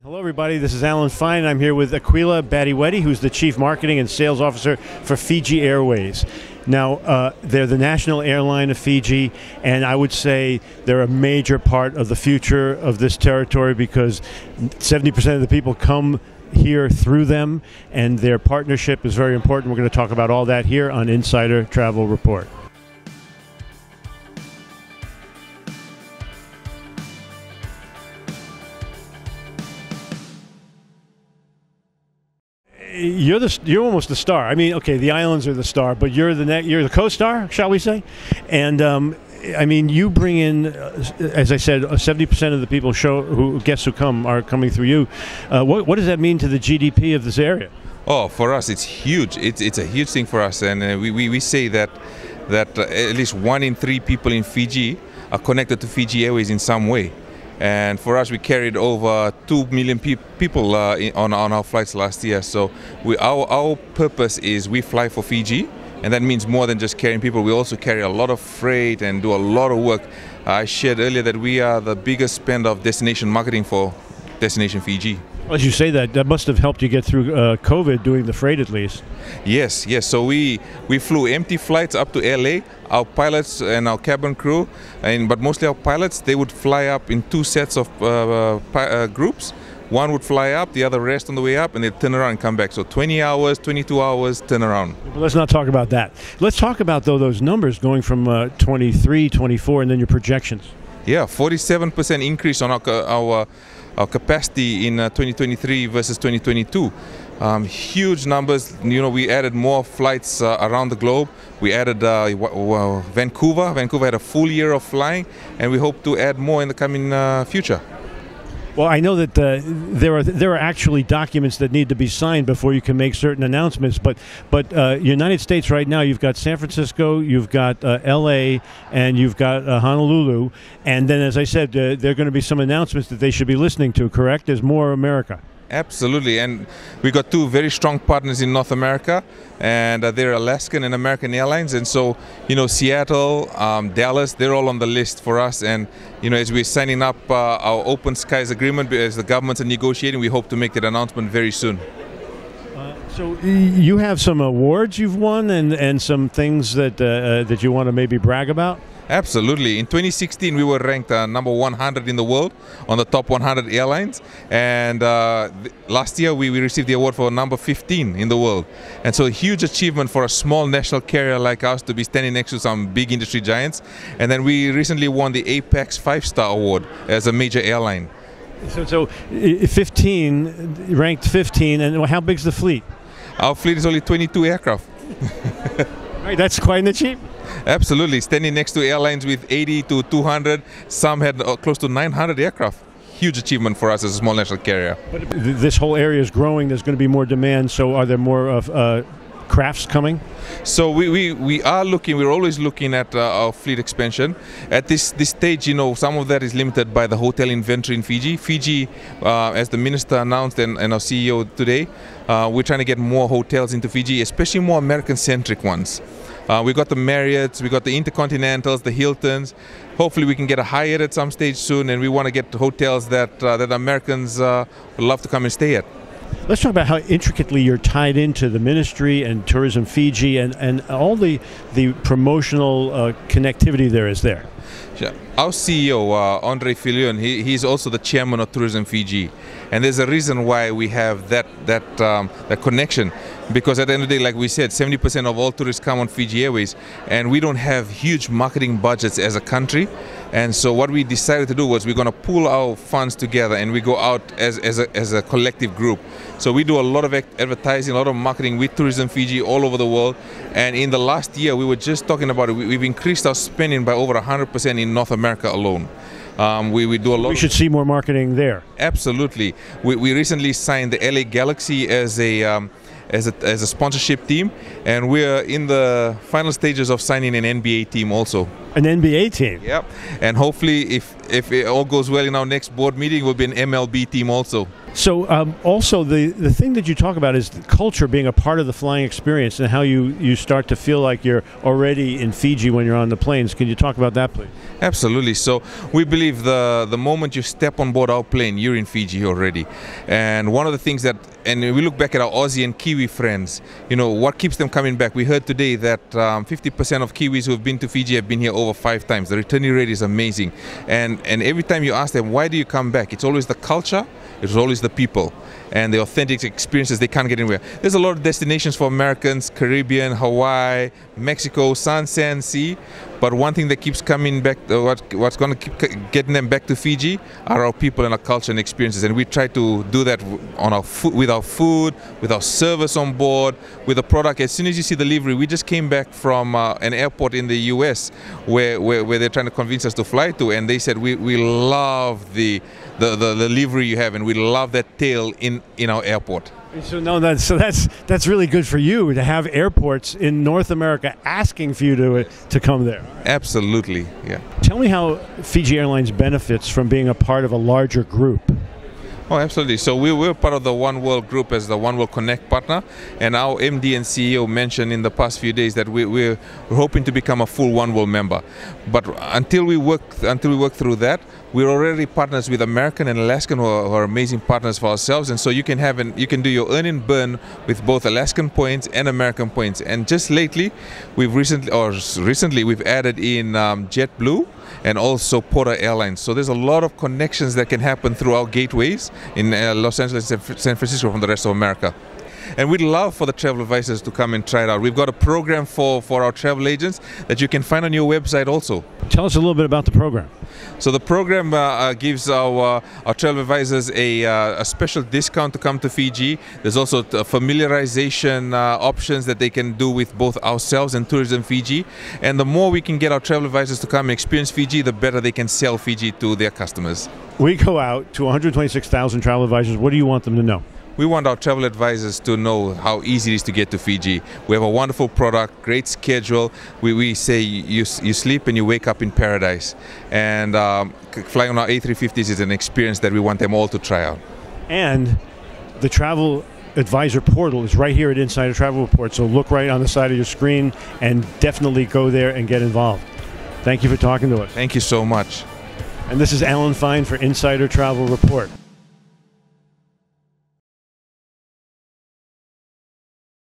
Hello, everybody. This is Alan Fine. I'm here with Aquila Badiwedi, who's the Chief Marketing and Sales Officer for Fiji Airways. Now, they're the national airline of Fiji, and I would say they're a major part of the future of this territory because 70% of the people come here through them, and their partnership is very important. We're going to talk about all that here on Insider Travel Report. You're almost the star. I mean, okay, the islands are the star, but you're the co-star, shall we say? And I mean, you bring in, as I said, 70% of the people guests who come are coming through you. What does that mean to the GDP of this area? Oh, for us, it's huge. It's a huge thing for us, and we say that at least 1 in 3 people in Fiji are connected to Fiji Airways in some way. And for us, we carried over 2 million people on our flights last year. So our purpose is we fly for Fiji, and that means more than just carrying people. We also carry a lot of freight and do a lot of work. I shared earlier that we are the biggest spender of destination marketing for Destination Fiji. As you say that must have helped you get through COVID, doing the freight at least. Yes. So we flew empty flights up to LA. Our pilots and our cabin crew, but mostly our pilots, they would fly up in 2 sets of groups. One would fly up, the other rest on the way up, and they'd turn around and come back. So 20 hours, 22 hours, turn around. But let's not talk about that. Let's talk about, though, those numbers going from 23, 24, and then your projections. Yeah, 47% increase on our capacity in 2023 versus 2022. Huge numbers. You know, we added more flights around the globe. We added Vancouver. Vancouver had a full year of flying, and we hope to add more in the coming future. Well, I know that there are actually documents that need to be signed before you can make certain announcements. But United States right now, you've got San Francisco, you've got L.A., and you've got Honolulu. And then, as I said, there are going to be some announcements that they should be listening to. Correct? There's more America. Absolutely, and we got 2 very strong partners in North America, and they're Alaskan and American Airlines. And so, you know, Seattle, Dallas, they're all on the list for us. And you know, as we're signing up our Open Skies agreement, as the governments are negotiating, we hope to make that announcement very soon. So you have some awards you've won, and some things that you want to maybe brag about? Absolutely. In 2016, we were ranked number 100 in the world on the top 100 airlines. And last year, we received the award for number 15 in the world. And so a huge achievement for a small national carrier like us to be standing next to some big industry giants. And then we recently won the Apex 5-Star Award as a major airline. So 15, ranked 15, and how big's the fleet? Our fleet is only 22 aircraft. Right, that's quite an achievement. Absolutely, standing next to airlines with 80 to 200, some had close to 900 aircraft. Huge achievement for us as a small national carrier. But this whole area is growing, there's going to be more demand, so are there more of crafts coming? So we are looking, we're always looking at our fleet expansion. At this stage, you know, some of that is limited by the hotel inventory in Fiji. Fiji, as the minister announced and our CEO today, we're trying to get more hotels into Fiji, especially more American-centric ones. We got the Marriotts, we got the Intercontinentals, the Hiltons. Hopefully we can get a Hyatt at some stage soon, and we want to get hotels that Americans would love to come and stay at. Let's talk about how intricately you're tied into the ministry and Tourism Fiji and all the promotional connectivity there is there. Sure. Our CEO, Andre Filion, he's also the chairman of Tourism Fiji. And there's a reason why we have that connection. Because at the end of the day, like we said, 70% of all tourists come on Fiji Airways, and we don't have huge marketing budgets as a country. And so what we decided to do was we're going to pool our funds together, and we go out as a collective group. So we do a lot of advertising, a lot of marketing with Tourism Fiji all over the world. And in the last year, we were just talking about it, we've increased our spending by over 100% in North America alone. We do a lot. We should see more marketing there. Absolutely. We recently signed the LA Galaxy as a sponsorship team, and we're in the final stages of signing an NBA team also. An NBA team. Yep. And hopefully, if it all goes well in our next board meeting, we'll be an MLB team also. So also the thing that you talk about is the culture being a part of the flying experience and how you start to feel like you're already in Fiji when you're on the planes. Can you talk about that, please? Absolutely. So we believe the moment you step on board our plane, you're in Fiji already. And one of the things that, and we look back at our Aussie and Kiwi friends, you know, what keeps them coming back? We heard today that 50% of Kiwis who have been to Fiji have been here over 5 times. The returnee rate is amazing. And every time you ask them, why do you come back? It's always the culture, it's always the people, and the authentic experiences they can't get anywhere. There's a lot of destinations for Americans: Caribbean, Hawaii, Mexico, sun, sand, sea. But one thing that keeps coming back, what's going to keep getting them back to Fiji, are our people and our culture and experiences. And we try to do that on our with our food, with our service on board, with the product. As soon as you see the livery, we just came back from an airport in the US where they're trying to convince us to fly to, and they said we love the livery you have, and we love that tail in our airport. So that's really good for you to have airports in North America asking for you to come there. Absolutely, yeah. Tell me how Fiji Airlines benefits from being a part of a larger group. Oh, absolutely. So we're part of the One World Group as the One World Connect partner, and our MD and CEO mentioned in the past few days that we're hoping to become a full One World member. But until we work through that, we're already partners with American and Alaskan, who are amazing partners for ourselves. And so you can do your earn and burn with both Alaskan points and American points. And just lately, we've added in JetBlue and also Porter Airlines. So there's a lot of connections that can happen through our gateways in Los Angeles and San Francisco from the rest of America. And we'd love for the travel advisors to come and try it out. We've got a program for our travel agents that you can find on your website also. Tell us a little bit about the program. So the program gives our travel advisors a special discount to come to Fiji. There's also familiarization options that they can do with both ourselves and Tourism Fiji. And the more we can get our travel advisors to come and experience Fiji, the better they can sell Fiji to their customers. We go out to 126,000 travel advisors. What do you want them to know? We want our travel advisors to know how easy it is to get to Fiji. We have a wonderful product, great schedule. We say you sleep and you wake up in paradise. And flying on our A350s is an experience that we want them all to try out. And the travel advisor portal is right here at Insider Travel Report. So look right on the side of your screen and definitely go there and get involved. Thank you for talking to us. Thank you so much. And this is Alan Fine for Insider Travel Report.